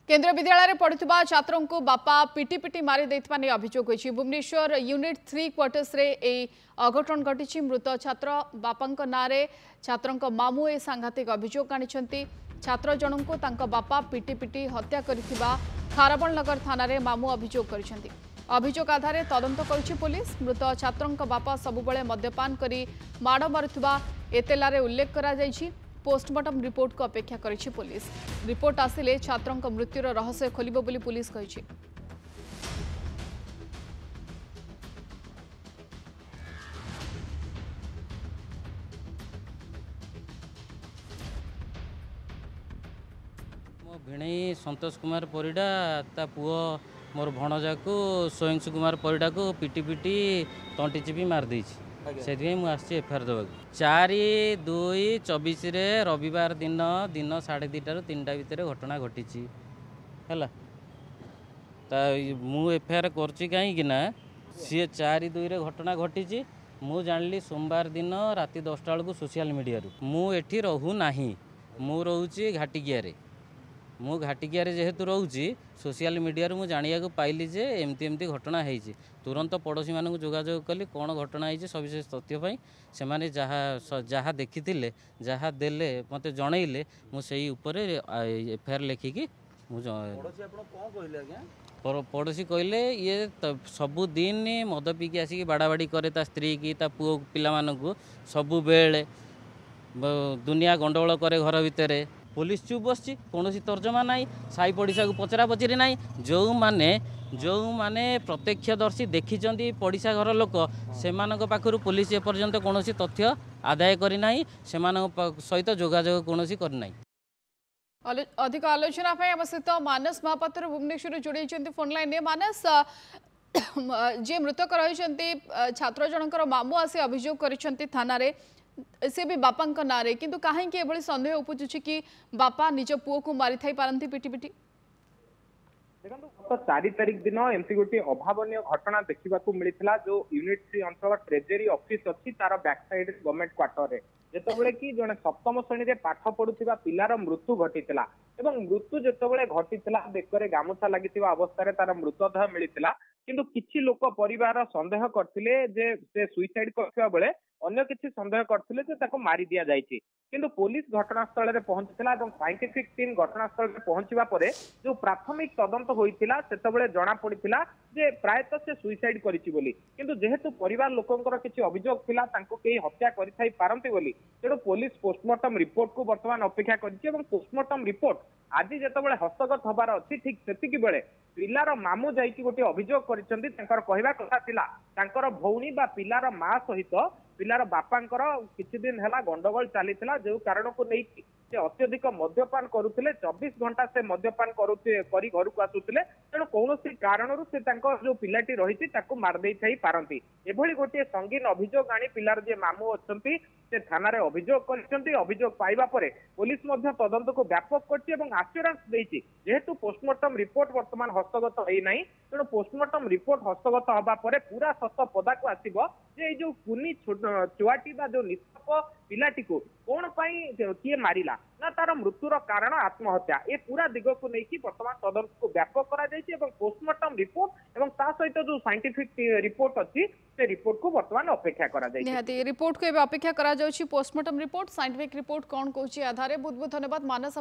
केन्द्रीय विद्यालय में पढ़ुवा छात्रों को बापा पिटी पिटी मारी देथिबा नै अभियोग होइछि। भुवनेश्वर यूनिट 3 क्वार्टर्स रे ए अघटन घटी। मृत छात्र बापांक नारे छात्रों मामू ए सांघातिक अभियोग आनिछंती। छात्र जनक तांका बापा पिटी पिटी हत्या करिथिबा खारबल नगर थाना रे मामू अभियोग करिसेंती। अभियोग आधार तदंत करुछि पुलिस। मृत छात्रों बापा सबुबले मद्यपान करी माड़ मारुथिबा एतेलारे उल्लेख करा जाइछि। पोस्टमार्टम रिपोर्ट को अपेक्षा करिछि पुलिस। रिपोर्ट आसिले छात्रों मृत्युर रहस्य खोलिबो बोली पुलिस कहिछि। मो भिणई संतोष कुमार परिडा ता पुओ मोर भणजा को स्वयंशु कुमार परिडा को पिटी पिटी तंटी चिपी मार देछि। से मुझे एफआईआर देवा 4/2/24 रविवार दिन 2:30 3टा भितर घटना घटी है। मु एफआईआर करची कहीं सी 4/2 घटना घटी। मु जानी सोमवार दिन राति 10टा बेलू सोशल मीडिया मुझे रहू ना मु रोचे घाटिकिया मु घाटिकिया जेहेतु रोची सोशल मीडिया मु जानिया पाइली जे एमती एमती घटना होती। तुरंत पड़ोशी मानक जोगाजोग कली कौन घटना होती सविशेष तथ्य से माने जहाँ देखी जहाँ देले मत जनइले मुझे एफआईआर लिखिकी पड़ोशी कहले ये सबुदिन मद पीकी आसिक बाड़ाबाड़ी करे ता स्त्री की ता पुओ पिला मानकु सबु बेले दुनिया गंडगोल करे घर भितर। पुलिस चुप बस कौन तर्जमा ना साई पड़िशा को पचरा पचरी ना जो माने प्रत्यक्षदर्शी देखी पड़िशा घर लोक से पाखु पुलिस एपर्यंत कौन तथ्य आदाय करना सहित जोगाजोग कौन करना। अधिक आलोचना आम सहित मानस महापात्र भुवनेश्वर जोड़ी फोन लाइन। मानस जी मृतक रही छात्र जनकर मामू आसी अभियोग कर थाना से भी बापा ना किंतु कहीं सन्देह उपजुची कि बापा निज पुओ को मारी थाई पारंती पिटी पिटी। देखो गत 4 तारिख दिन एमती गोटे अभावन घटना देखा मिलता जो यूनिट 3 अंचल ट्रेजेरी ऑफिस अच्छी तार बैक साइड गवर्नमेंट क्वार्टर जिते कि जड़े सप्तम श्रेणी में पाठ पढ़ुवा पिलार मृत्यु घटी मृत्यु जिते घटी बेकर गामुछा लगी अवस्था तार मृतदेह मिलता किंतु किछि लोक परिवार संदेह करथिले जे से सुइसाइड करथिबा बेले अन्य किछि संदेह करथिले जे ताको मारी दिया जायछि किंतु पुलिस घटनास्थल रे पहुंचथिला एवं साइंटिफिक टीम घटनास्थल रे पहुंचबा परे जो प्राथमिक तदंत होइथिला सेते बेले जणा पड़िथिला जे प्रायतः से सुइसाइड करिछि बोली किंतु जेहेतु परिवार लोकंकर किछि अभियोग थिला तांको केही हत्या करिथाई पारंती बोली तेणु पुलिस पोस्टमार्टम रिपोर्ट को वर्तमान अपेक्षा करिछि एवं पोस्टमार्टम रिपोर्ट आज जितेबाला हस्तगत हबार अच्छी ठीक सेतिकी बेले पिलार मामू जाइकी गोटे अभियोग करिसेंती तांकर कहवा कथा थिला तांकर भौणी बा पिलार मां सहित पिलार बापांकर किछि दिन हैला गंडगोल चलीथिला जो कारण को नै से अत्यधिक मद्यपान करुथिले 24 घंटा से मद्यपान करी घर को आसुथिले तेणु कौन कारण से जो पिलाटी रही ताको मार देई थाई पारंती एभली गोटे संगीन अभियोग आनी पिलार जे मामू अछंती से थाना रे अभियोग करिसेंती। अभियोग पाइबा परे पुलिस मध्य तदंत को व्यापक करछि एवं आश्योरेंस देछि जेहेतु पोस्टमार्टम रिपोर्ट वर्तमान हस्तगत होई नाही तेणु पोस्टमार्टम रिपोर्ट हस्तगत हबा परे पूरा सत पदा को आसीबो जे ए जो कुनी चुआटी बा जो निष्पाप पिलाटी को कौन किए मारिला ना तार मृत्युर कारण आत्महत्या ए पूरा दिग को लेकिन वर्तमान तदंत को व्यापक करा जायछि एवं पोस्टमार्टम रिपोर्ट एवं ता सहित जो साइंटिफिक रिपोर्ट अछि से रिपोर्ट को वर्तमान अपेक्षा करा जायछि। निहाती रिपोर्ट को अपेक्षा करा जायछि पोस्टमार्टम रिपोर्ट साइंटिफिक रिपोर्ट कौन कहछि आधारे बहुत बहुत धन्यवाद मानस।